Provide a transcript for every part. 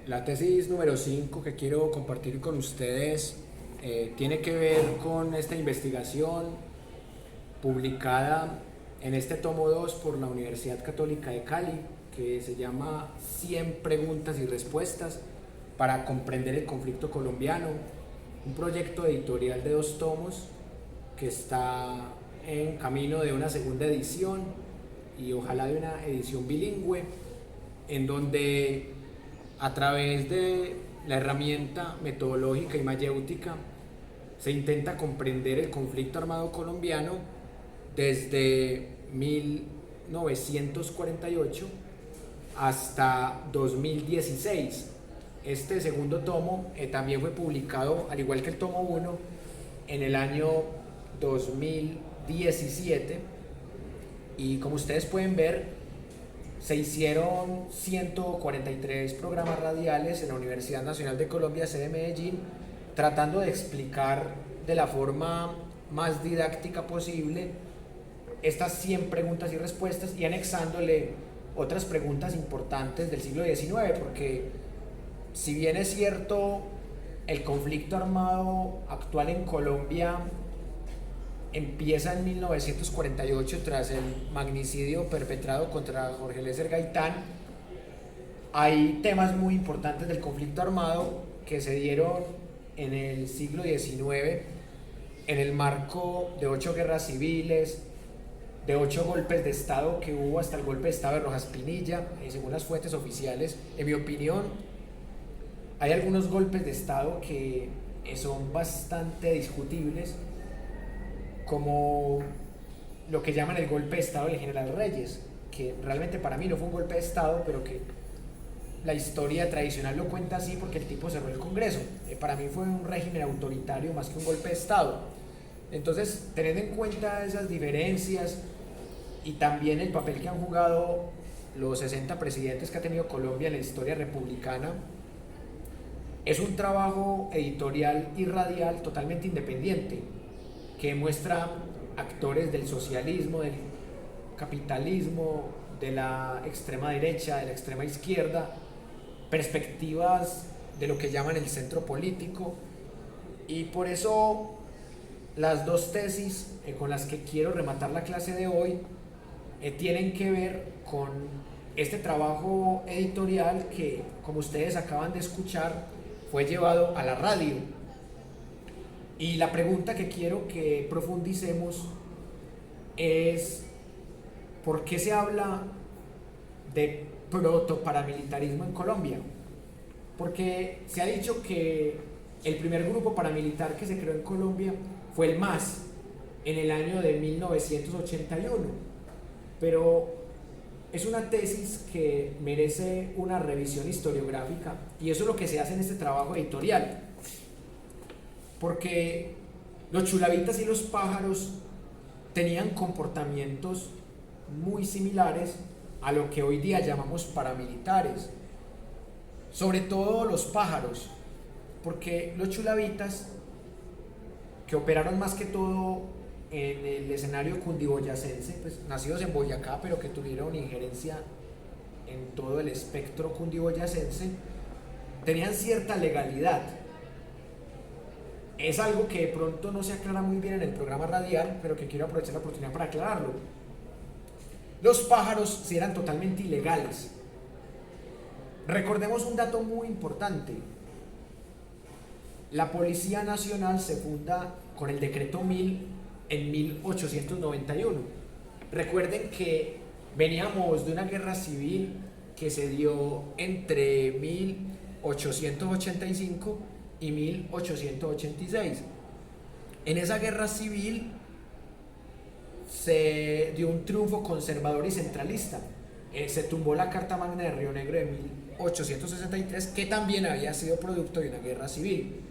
La tesis número 5 que quiero compartir con ustedes tiene que ver con esta investigación publicada en este tomo 2 por la Universidad Católica de Cali, que se llama 100 preguntas y respuestas para comprender el conflicto colombiano, un proyecto editorial de 2 tomos que está en camino de una segunda edición y ojalá de una edición bilingüe, en donde a través de la herramienta metodológica y mayéutica se intenta comprender el conflicto armado colombiano desde 1948 hasta 2016. Este segundo tomo también fue publicado, al igual que el tomo 1, en el año 2017, y como ustedes pueden ver, se hicieron 143 programas radiales en la Universidad Nacional de Colombia, sede Medellín, tratando de explicar de la forma más didáctica posible estas 100 preguntas y respuestas, y anexándole otras preguntas importantes del siglo XIX, porque si bien es cierto, el conflicto armado actual en Colombia empieza en 1948 tras el magnicidio perpetrado contra Jorge Eliezer Gaitán, hay temas muy importantes del conflicto armado que se dieron en el siglo XIX en el marco de 8 guerras civiles, de 8 golpes de Estado que hubo hasta el golpe de Estado de Rojas Pinilla, según las fuentes oficiales. En mi opinión, hay algunos golpes de Estado que son bastante discutibles, como lo que llaman el golpe de Estado del general Reyes, que realmente para mí no fue un golpe de Estado, pero que la historia tradicional lo cuenta así porque el tipo cerró el Congreso. Para mí fue un régimen autoritario más que un golpe de Estado. Entonces, teniendo en cuenta esas diferencias y también el papel que han jugado los 60 presidentes que ha tenido Colombia en la historia republicana, es un trabajo editorial y radial totalmente independiente, que muestra actores del socialismo, del capitalismo, de la extrema derecha, de la extrema izquierda, perspectivas de lo que llaman el centro político, y por eso las 2 tesis con las que quiero rematar la clase de hoy tienen que ver con este trabajo editorial que, como ustedes acaban de escuchar, fue llevado a la radio. Y la pregunta que quiero que profundicemos es: ¿por qué se habla de protoparamilitarismo en Colombia? Porque se ha dicho que el primer grupo paramilitar que se creó en Colombia fue el MAS en el año de 1981, pero es una tesis que merece una revisión historiográfica, y eso es lo que se hace en este trabajo editorial, porque los chulavitas y los pájaros tenían comportamientos muy similares a lo que hoy día llamamos paramilitares, sobre todo los pájaros, porque los chulavitas, que operaron más que todo en el escenario cundiboyacense, pues nacidos en Boyacá, pero que tuvieron injerencia en todo el espectro cundiboyacense, tenían cierta legalidad. Es algo que de pronto no se aclara muy bien en el programa radial, pero que quiero aprovechar la oportunidad para aclararlo. Los pájaros sí eran totalmente ilegales. Recordemos un dato muy importante: la Policía Nacional se funda con el decreto 1000 en 1891. Recuerden que veníamos de una guerra civil que se dio entre 1885 y 1886. En esa guerra civil se dio un triunfo conservador y centralista. Se tumbó la Carta Magna de Río Negro de 1863, que también había sido producto de una guerra civil.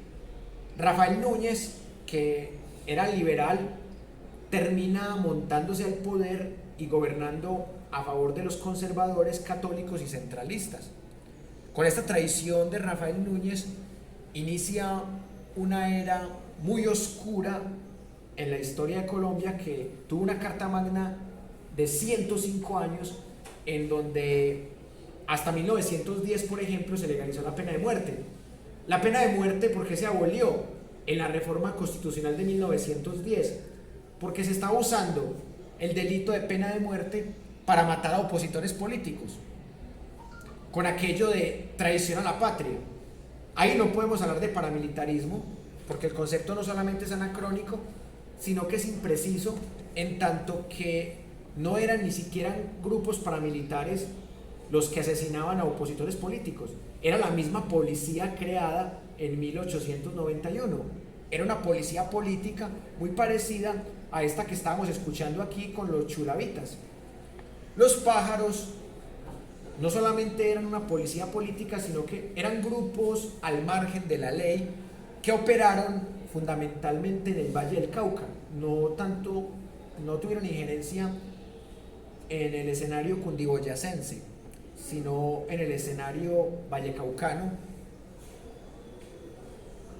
Rafael Núñez, que era liberal, termina montándose al poder y gobernando a favor de los conservadores católicos y centralistas. Con esta traición de Rafael Núñez inicia una era muy oscura en la historia de Colombia, que tuvo una Carta Magna de 105 años, en donde hasta 1910, por ejemplo, se legalizó la pena de muerte. La pena de muerte, ¿por qué se abolió en la reforma constitucional de 1910? Porque se estaba usando el delito de pena de muerte para matar a opositores políticos, con aquello de traición a la patria. Ahí no podemos hablar de paramilitarismo, porque el concepto no solamente es anacrónico, sino que es impreciso, en tanto que no eran ni siquiera grupos paramilitares los que asesinaban a opositores políticos. Era la misma policía creada en 1891. Era una policía política muy parecida a esta que estábamos escuchando aquí con los chulavitas. Los pájaros no solamente eran una policía política, sino que eran grupos al margen de la ley que operaron fundamentalmente en el Valle del Cauca. No tuvieron injerencia en el escenario cundiboyacense, sino en el escenario vallecaucano.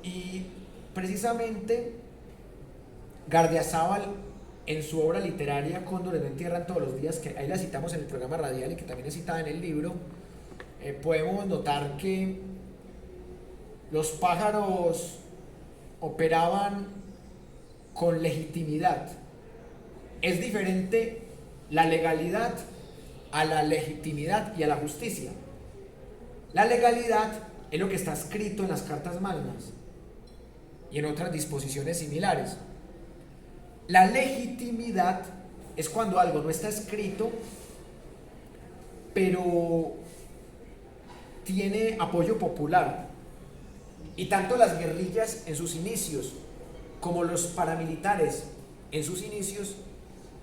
Y precisamente Gardiazabal, en su obra literaria Cóndores no entierran todos los días, que ahí la citamos en el programa radial y que también es citada en el libro, podemos notar que los pájaros operaban con legitimidad. Es diferente la legalidad a la legitimidad y a la justicia. La legalidad es lo que está escrito en las cartas magnas y en otras disposiciones similares. La legitimidad es cuando algo no está escrito, pero tiene apoyo popular. Y tanto las guerrillas en sus inicios como los paramilitares en sus inicios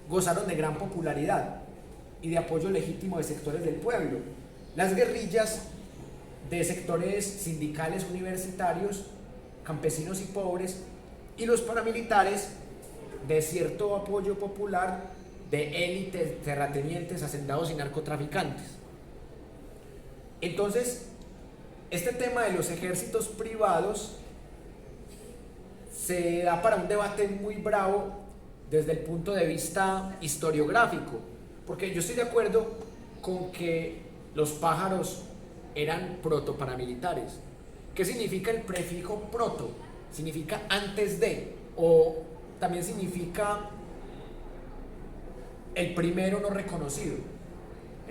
gozaron de gran popularidad y de apoyo legítimo de sectores del pueblo. Las guerrillas de sectores sindicales, universitarios, campesinos y pobres, y los paramilitares de cierto apoyo popular de élites, terratenientes, hacendados y narcotraficantes. Entonces, este tema de los ejércitos privados se da para un debate muy bravo desde el punto de vista historiográfico, porque yo estoy de acuerdo con que los pájaros eran protoparamilitares. ¿Qué significa el prefijo proto? Significa antes de, o también significa el primero no reconocido.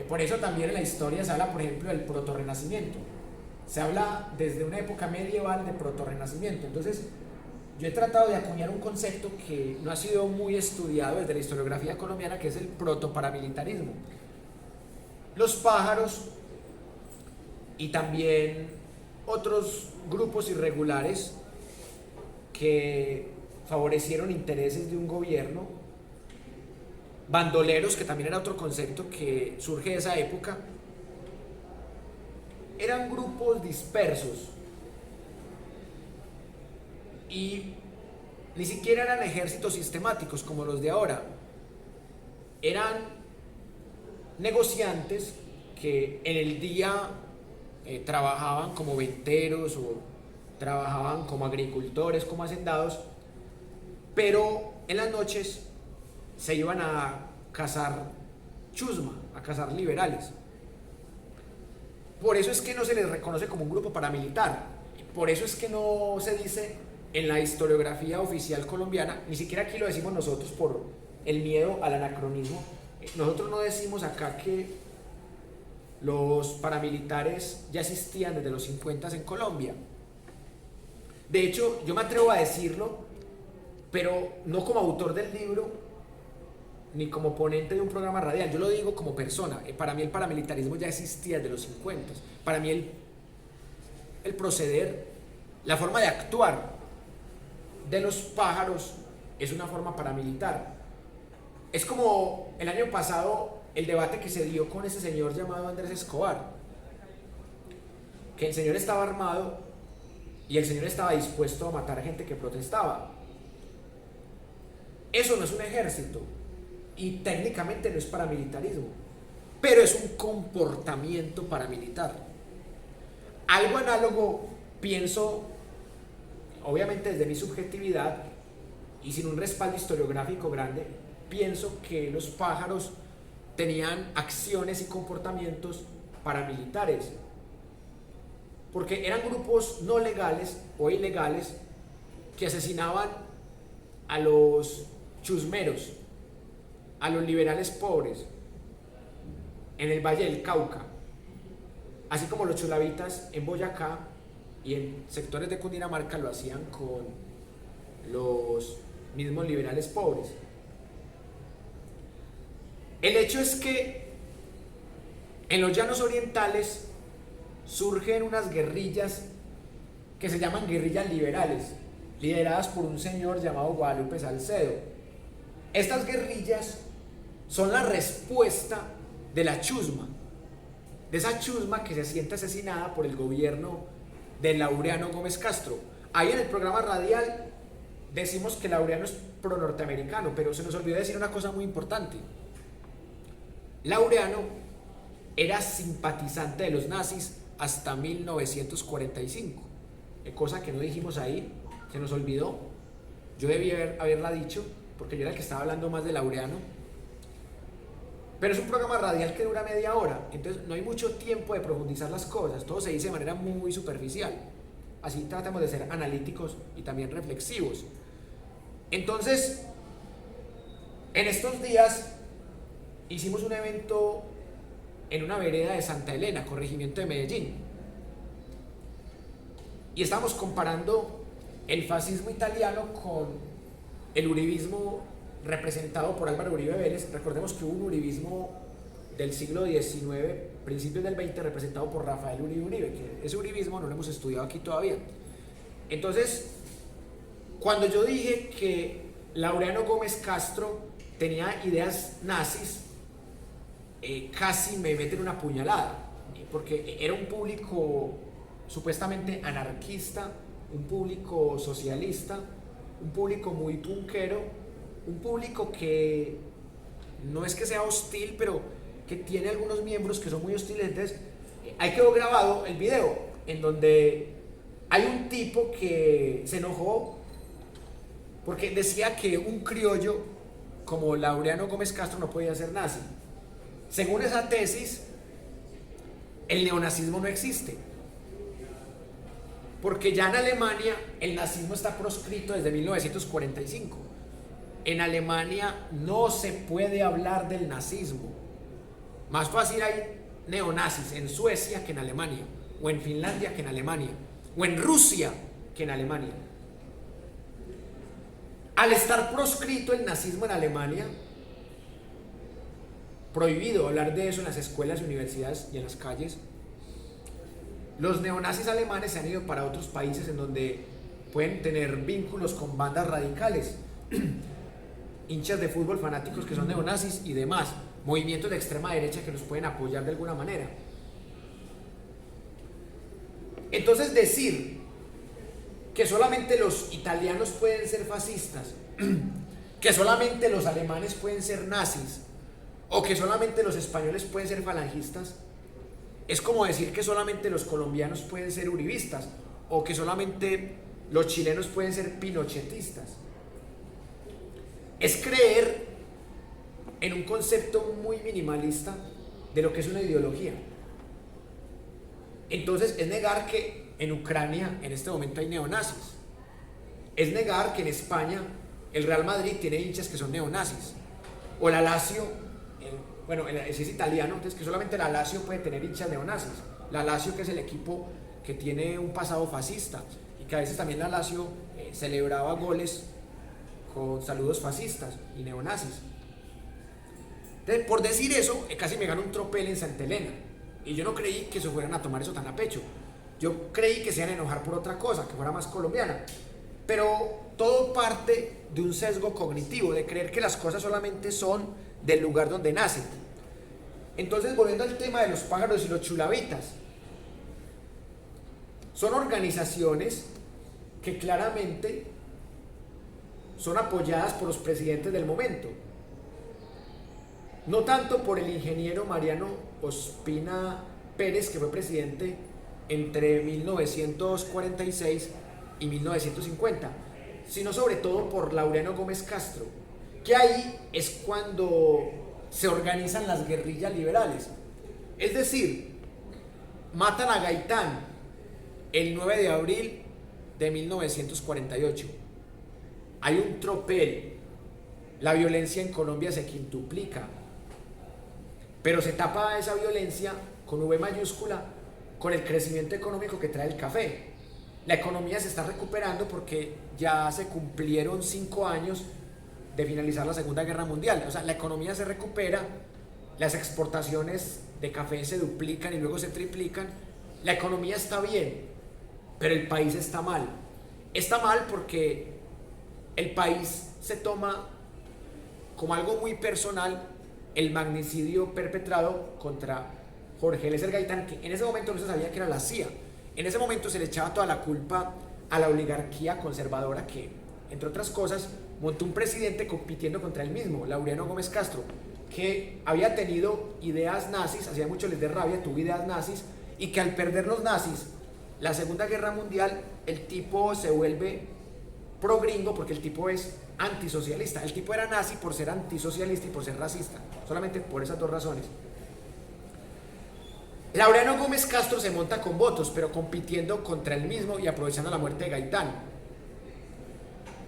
Por eso también en la historia se habla, por ejemplo, del protorrenacimiento. Se habla desde una época medieval de protorrenacimiento. Entonces, yo he tratado de acuñar un concepto que no ha sido muy estudiado desde la historiografía colombiana, que es el protoparamilitarismo. Los pájaros y también otros grupos irregulares que favorecieron intereses de un gobierno, bandoleros, que también era otro concepto que surge de esa época, eran grupos dispersos y ni siquiera eran ejércitos sistemáticos como los de ahora. Eran negociantes que en el día trabajaban como venteros o trabajaban como agricultores, como hacendados, pero en las noches se iban a cazar chusma, a cazar liberales. Por eso es que no se les reconoce como un grupo paramilitar, por eso es que no se dice en la historiografía oficial colombiana, ni siquiera aquí lo decimos nosotros por el miedo al anacronismo. Nosotros no decimos acá que los paramilitares ya existían desde los 50 en Colombia. De hecho, yo me atrevo a decirlo, pero no como autor del libro, ni como ponente de un programa radial, yo lo digo como persona. Para mí el paramilitarismo ya existía desde los 50. Para mí el proceder, la forma de actuar de los pájaros es una forma paramilitar. Es como el año pasado el debate que se dio con ese señor llamado Andrés Escobar, que el señor estaba armado y el señor estaba dispuesto a matar a gente que protestaba. Eso no es un ejército y técnicamente no es paramilitarismo, pero es un comportamiento paramilitar. Algo análogo, pienso, obviamente desde mi subjetividad y sin un respaldo historiográfico grande, pienso que los pájaros tenían acciones y comportamientos paramilitares, porque eran grupos no legales o ilegales que asesinaban a los chusmeros, a los liberales pobres en el Valle del Cauca, así como los chulavitas en Boyacá y en sectores de Cundinamarca lo hacían con los mismos liberales pobres. El hecho es que en los llanos orientales surgen unas guerrillas que se llaman guerrillas liberales, lideradas por un señor llamado Guadalupe Salcedo. Estas guerrillas son la respuesta de la chusma, de esa chusma que se siente asesinada por el gobierno de Laureano Gómez Castro. Ahí en el programa radial decimos que Laureano es pro norteamericano, pero se nos olvidó decir una cosa muy importante. Laureano era simpatizante de los nazis hasta 1945, cosa que no dijimos ahí, se nos olvidó. Yo debí haberla dicho, porque yo era el que estaba hablando más de Laureano. Pero es un programa radial que dura media hora, entonces no hay mucho tiempo de profundizar las cosas, todo se dice de manera muy superficial. Así tratamos de ser analíticos y también reflexivos. Entonces, en estos días hicimos un evento en una vereda de Santa Elena, corregimiento de Medellín, y estábamos comparando el fascismo italiano con el uribismo representado por Álvaro Uribe Vélez. Recordemos que hubo un uribismo del siglo XIX, principios del XX, representado por Rafael Uribe Uribe, que ese uribismo no lo hemos estudiado aquí todavía. Entonces, cuando yo dije que Laureano Gómez Castro tenía ideas nazis, casi me meten una puñalada, porque era un público supuestamente anarquista, un público socialista, un público muy punquero, un público que no es que sea hostil, pero que tiene algunos miembros que son muy hostiles. Entonces, ahí quedó grabado el video en donde hay un tipo que se enojó porque decía que un criollo como Laureano Gómez Castro no podía ser nazi. Según esa tesis, el neonazismo no existe, porque ya en Alemania el nazismo está proscrito desde 1945. En Alemania no se puede hablar del nazismo. Más fácil hay neonazis en Suecia que en Alemania, o en Finlandia que en Alemania, o en Rusia que en Alemania. Al estar proscrito el nazismo en Alemania, prohibido hablar de eso en las escuelas y universidades y en las calles, los neonazis alemanes se han ido para otros países en donde pueden tener vínculos con bandas radicales, hinchas de fútbol fanáticos que son neonazis y demás, movimientos de extrema derecha que los pueden apoyar de alguna manera. Entonces, decir que solamente los italianos pueden ser fascistas, que solamente los alemanes pueden ser nazis, o que solamente los españoles pueden ser falangistas, es como decir que solamente los colombianos pueden ser uribistas, o que solamente los chilenos pueden ser pinochetistas. Es creer en un concepto muy minimalista de lo que es una ideología. Entonces es negar que en Ucrania en este momento hay neonazis. Es negar que en España el Real Madrid tiene hinchas que son neonazis. O la Lazio, bueno, ese es italiano, entonces que solamente la Lazio puede tener hinchas neonazis. La Lazio, que es el equipo que tiene un pasado fascista y que a veces también la Lazio celebraba goles con saludos fascistas y neonazis. Entonces, por decir eso, casi me gano un tropel en Santa Elena. Y yo no creí que se fueran a tomar eso tan a pecho. Yo creí que se iban a enojar por otra cosa, que fuera más colombiana. Pero todo parte de un sesgo cognitivo, de creer que las cosas solamente son del lugar donde nacen. Entonces, volviendo al tema de los pájaros y los chulavitas, son organizaciones que claramente son apoyadas por los presidentes del momento. No tanto por el ingeniero Mariano Ospina Pérez, que fue presidente entre 1946 y 1950, sino sobre todo por Laureano Gómez Castro, que ahí es cuando se organizan las guerrillas liberales. Es decir, Matan a Gaitán el 9 de abril de 1948. Hay un tropel. La violencia en Colombia se quintuplica. Pero se tapa esa violencia con V mayúscula con el crecimiento económico que trae el café. La economía se está recuperando porque ya se cumplieron 5 años de finalizar la Segunda Guerra Mundial. O sea, la economía se recupera, las exportaciones de café se duplican y luego se triplican. La economía está bien, pero el país está mal. Está mal porque el país se toma como algo muy personal el magnicidio perpetrado contra Jorge Eliezer Gaitán, que en ese momento no se sabía que era la CIA. En ese momento se le echaba toda la culpa a la oligarquía conservadora que, entre otras cosas, montó un presidente compitiendo contra él mismo, Laureano Gómez Castro, que había tenido ideas nazis, hacía mucho les de rabia, tuvo ideas nazis, y que al perder los nazis la Segunda Guerra Mundial, el tipo se vuelve pro gringo porque el tipo es antisocialista. El tipo era nazi por ser antisocialista y por ser racista, solamente por esas dos razones. Laureano Gómez Castro se monta con votos, pero compitiendo contra él mismo y aprovechando la muerte de Gaitán.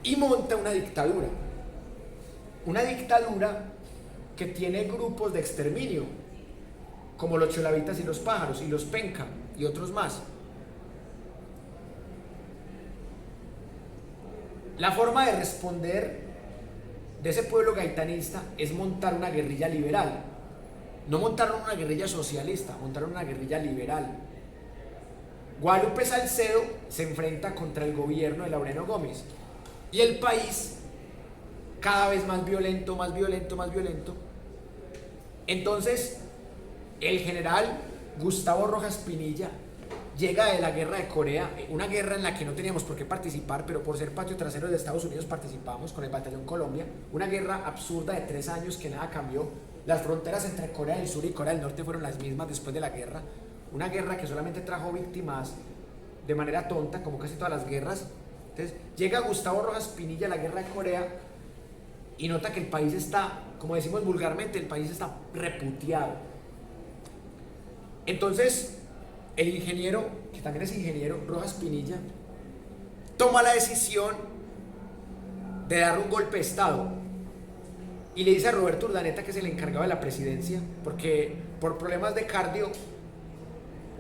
Y monta una dictadura. Una dictadura que tiene grupos de exterminio, como los cholavitas y los pájaros, y los penca, y otros más. La forma de responder de ese pueblo gaitanista es montar una guerrilla liberal. No montaron una guerrilla socialista, montaron una guerrilla liberal. Guadalupe Salcedo se enfrenta contra el gobierno de Laureano Gómez y el país cada vez más violento, más violento, más violento. Entonces el general Gustavo Rojas Pinilla llega de la guerra de Corea, una guerra en la que no teníamos por qué participar, pero por ser patio trasero de Estados Unidos participamos con el Batallón Colombia, una guerra absurda de 3 años que nada cambió. Las fronteras entre Corea del Sur y Corea del Norte fueron las mismas después de la guerra, una guerra que solamente trajo víctimas de manera tonta, como casi todas las guerras. Entonces llega Gustavo Rojas Pinilla a la guerra de Corea y nota que el país está, como decimos vulgarmente, el país está reputeado. Entonces el ingeniero, que también es ingeniero, Rojas Pinilla, toma la decisión de dar un golpe de Estado y le dice a Roberto Urdaneta, que es el encargado de la presidencia, porque por problemas de cardio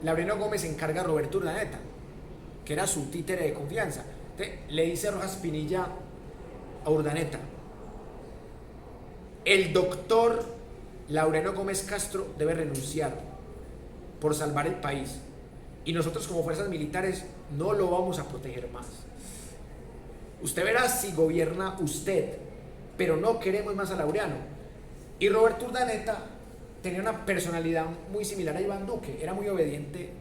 Laureano Gómez encarga a Roberto Urdaneta, que era su títere de confianza. Entonces, le dice Rojas Pinilla a Urdaneta: el doctor Laureano Gómez Castro debe renunciar por salvar el país y nosotros como fuerzas militares no lo vamos a proteger más. Usted verá si gobierna usted, pero no queremos más a Laureano. Y Roberto Urdaneta tenía una personalidad muy similar a Iván Duque, era muy obediente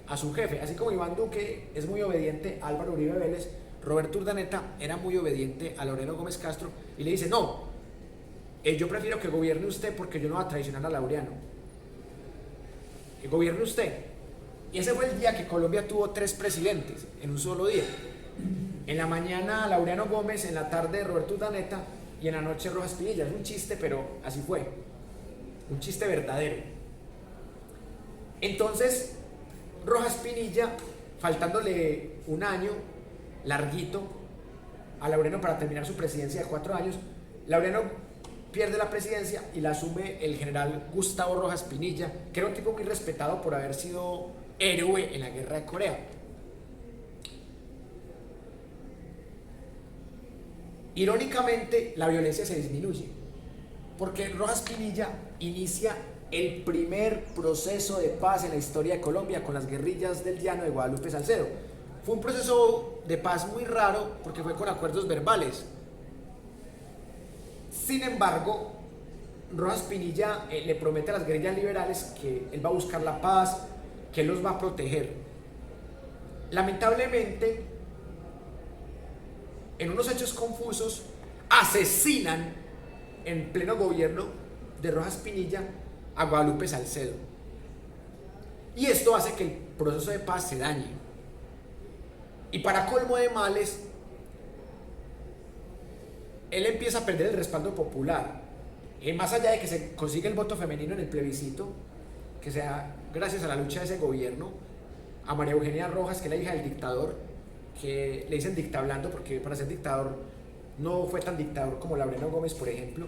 a su jefe, así como Iván Duque es muy obediente a Álvaro Uribe Vélez. Roberto Urdaneta era muy obediente a Laureano Gómez Castro y le dice: no, yo prefiero que gobierne usted porque yo no voy a traicionar a Laureano, que gobierne usted. Y ese fue el día que Colombia tuvo 3 presidentes en un solo día. En la mañana Laureano Gómez, en la tarde Roberto Urdaneta y en la noche Rojas Pinilla. Es un chiste, pero así fue, un chiste verdadero. Entonces Rojas Pinilla, faltándole un año larguito a Laureano para terminar su presidencia de 4 años, Laureano pierde la presidencia y la asume el general Gustavo Rojas Pinilla, que era un tipo muy respetado por haber sido héroe en la guerra de Corea. Irónicamente, la violencia se disminuye, porque Rojas Pinilla inicia el primer proceso de paz en la historia de Colombia con las guerrillas del llano de Guadalupe Salcedo. Fue un proceso de paz muy raro porque fue con acuerdos verbales. Sin embargo, Rojas Pinilla le promete a las guerrillas liberales que él va a buscar la paz, que él los va a proteger. Lamentablemente, en unos hechos confusos, asesinan en pleno gobierno de Rojas Pinilla a Guadalupe Salcedo. Y esto hace que el proceso de paz se dañe. Y para colmo de males, él empieza a perder el respaldo popular. Más allá de que se consigue el voto femenino en el plebiscito, que se gracias a la lucha de ese gobierno, a María Eugenia Rojas, que es la hija del dictador, que le dicen dictablando porque para ser dictador no fue tan dictador como Laureano Gómez, por ejemplo.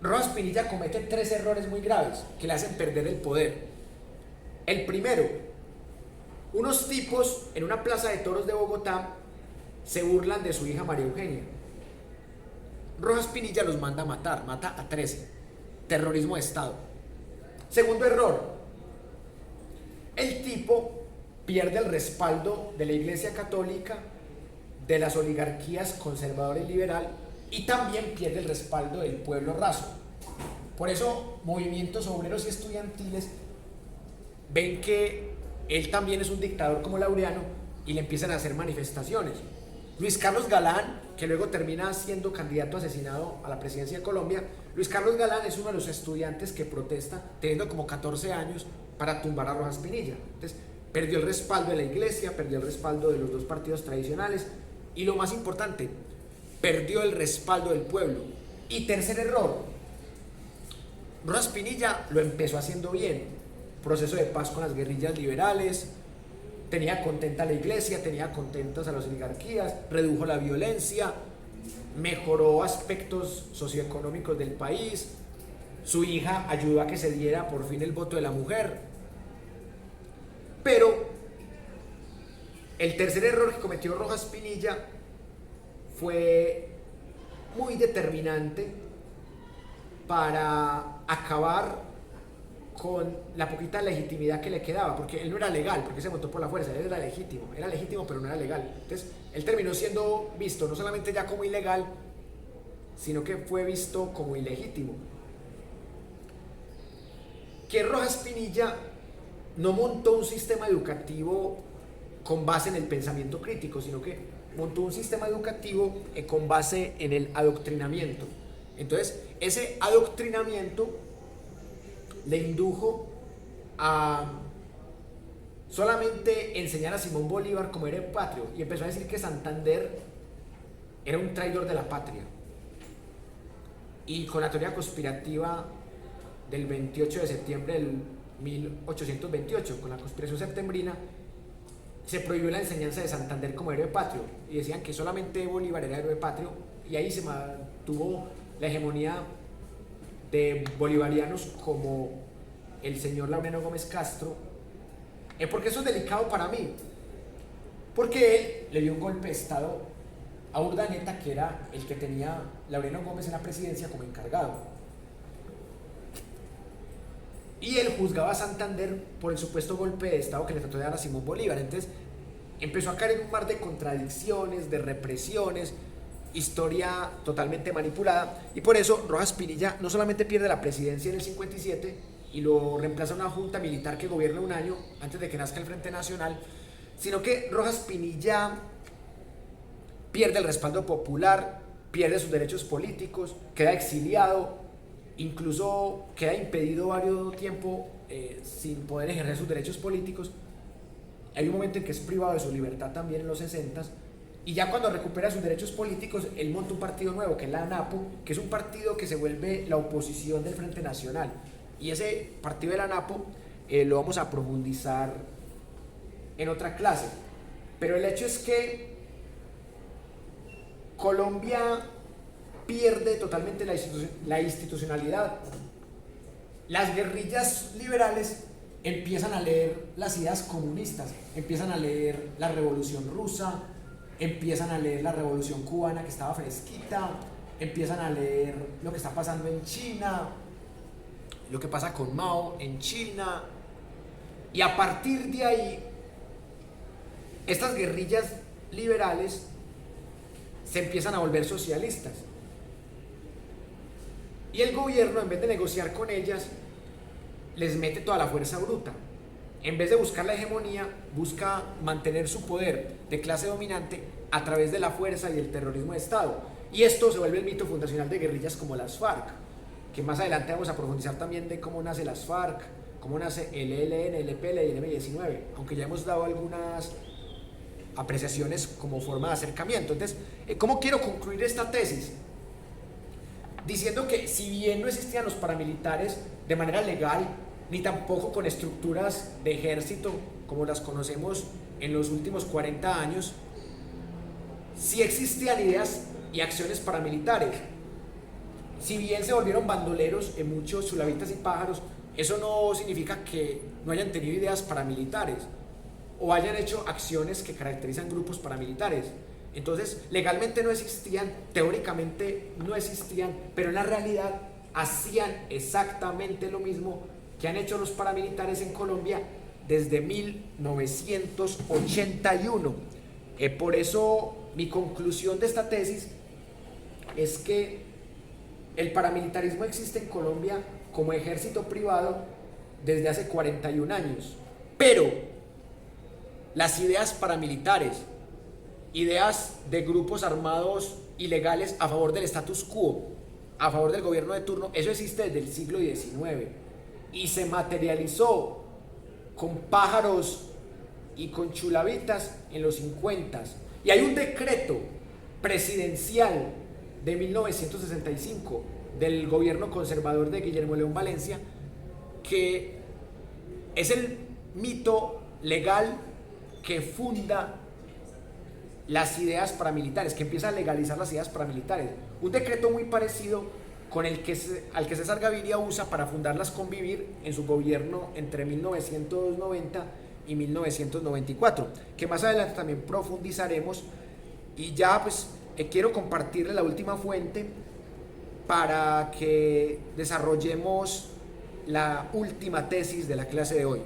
Rojas Pinilla comete 3 errores muy graves que le hacen perder el poder. El primero, unos tipos en una plaza de toros de Bogotá se burlan de su hija María Eugenia. Rojas Pinilla los manda a matar, mata a 13. Terrorismo de Estado. Segundo error, el tipo pierde el respaldo de la Iglesia Católica, de las oligarquías conservadora y liberal, y también pierde el respaldo del pueblo raso. Por eso movimientos obreros y estudiantiles ven que él también es un dictador como Laureano y le empiezan a hacer manifestaciones. Luis Carlos Galán, que luego termina siendo candidato asesinado a la presidencia de Colombia, Luis Carlos Galán es uno de los estudiantes que protesta teniendo como 14 años para tumbar a Rojas Pinilla. Entonces, perdió el respaldo de la iglesia, perdió el respaldo de los 2 partidos tradicionales y lo más importante, perdió el respaldo del pueblo. Y tercer error, Rojas Pinilla lo empezó haciendo bien, proceso de paz con las guerrillas liberales, tenía contenta a la iglesia, tenía contentas a las oligarquías, redujo la violencia, mejoró aspectos socioeconómicos del país, su hija ayudó a que se diera por fin el voto de la mujer. Pero el tercer error que cometió Rojas Pinilla fue muy determinante para acabar con la poquita legitimidad que le quedaba, porque él no era legal, porque se votó por la fuerza, él era legítimo, pero no era legal. Entonces, él terminó siendo visto no solamente ya como ilegal, sino que fue visto como ilegítimo. Que Rojas Pinilla no montó un sistema educativo con base en el pensamiento crítico, sino que montó un sistema educativo con base en el adoctrinamiento. Entonces, ese adoctrinamiento le indujo a solamente enseñar a Simón Bolívar como héroe patrio y empezó a decir que Santander era un traidor de la patria. Y con la teoría conspirativa del 28 de septiembre del 1828, con la conspiración septembrina, se prohibió la enseñanza de Santander como héroe patrio y decían que solamente Bolívar era héroe patrio, y ahí se mantuvo la hegemonía de bolivarianos como el señor Laureano Gómez Castro. Porque eso es delicado para mí, porque él le dio un golpe de estado a Urdaneta, que era el que tenía Laureano Gómez en la presidencia como encargado, y él juzgaba a Santander por el supuesto golpe de estado que le trató de dar a Simón Bolívar. Entonces empezó a caer en un mar de contradicciones, de represiones, historia totalmente manipulada, y por eso Rojas Pinilla no solamente pierde la presidencia en el 57 y lo reemplaza una junta militar que gobierna un año antes de que nazca el Frente Nacional, sino que Rojas Pinilla pierde el respaldo popular, pierde sus derechos políticos, queda exiliado, incluso queda impedido varios tiempo sin poder ejercer sus derechos políticos. Hay un momento en que es privado de su libertad también en los 60s, y ya cuando recupera sus derechos políticos, él monta un partido nuevo, que es la ANAPO, que es un partido que se vuelve la oposición del Frente Nacional. Y ese partido de la ANAPO lo vamos a profundizar en otra clase. Pero el hecho es que Colombia pierde totalmente la institucionalidad. Las guerrillas liberales empiezan a leer las ideas comunistas, empiezan a leer la Revolución Rusa, empiezan a leer la Revolución Cubana, que estaba fresquita, empiezan a leer lo que está pasando en China, lo que pasa con Mao en China, y a partir de ahí estas guerrillas liberales se empiezan a volver socialistas, y el gobierno, en vez de negociar con ellas, les mete toda la fuerza bruta. En vez de buscar la hegemonía, busca mantener su poder de clase dominante a través de la fuerza y el terrorismo de Estado. Y esto se vuelve el mito fundacional de guerrillas como las FARC, que más adelante vamos a profundizar también de cómo nace las FARC, cómo nace el ELN, el EPL y el M-19, aunque ya hemos dado algunas apreciaciones como forma de acercamiento. Entonces, ¿cómo quiero concluir esta tesis? diciendo que si bien no existían los paramilitares de manera legal, ni tampoco con estructuras de ejército como las conocemos en los últimos 40 años, sí existían ideas y acciones paramilitares. Si bien se volvieron bandoleros en muchos sulavitas y pájaros, eso no significa que no hayan tenido ideas paramilitares o hayan hecho acciones que caracterizan grupos paramilitares. Entonces, legalmente no existían, teóricamente no existían, pero en la realidad hacían exactamente lo mismo que han hecho los paramilitares en Colombia desde 1981. Por eso mi conclusión de esta tesis es que el paramilitarismo existe en Colombia como ejército privado desde hace 41 años, pero las ideas paramilitares, ideas de grupos armados ilegales a favor del status quo, a favor del gobierno de turno, eso existe desde el siglo XIX y se materializó con pájaros y con chulavitas en los 50. Y hay un decreto presidencial de 1965 del gobierno conservador de Guillermo León Valencia que es el mito legal que funda las ideas paramilitares, que empieza a legalizar las ideas paramilitares. Un decreto muy parecido con al que César Gaviria usa para fundarlas Convivir en su gobierno entre 1990 y 1994, que más adelante también profundizaremos. Y ya pues quiero compartirle la última fuente para que desarrollemos la última tesis de la clase de hoy.